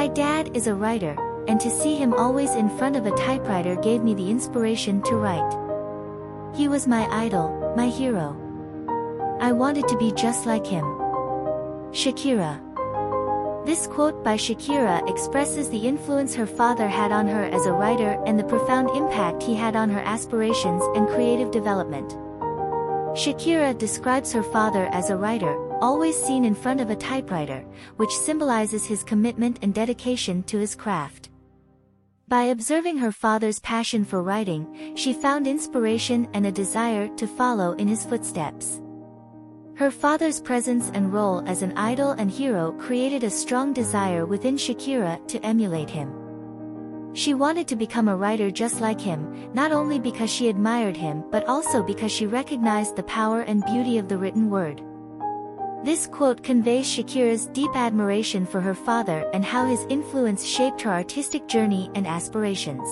My dad is a writer, and to see him always in front of a typewriter gave me the inspiration to write. He was my idol, my hero. I wanted to be just like him. Shakira. This quote by Shakira expresses the influence her father had on her as a writer and the profound impact he had on her aspirations and creative development. Shakira describes her father as a writer, always seen in front of a typewriter, which symbolizes his commitment and dedication to his craft. By observing her father's passion for writing, she found inspiration and a desire to follow in his footsteps. Her father's presence and role as an idol and hero created a strong desire within Shakira to emulate him. She wanted to become a writer just like him, not only because she admired him but also because she recognized the power and beauty of the written word. This quote conveys Shakira's deep admiration for her father and how his influence shaped her artistic journey and aspirations.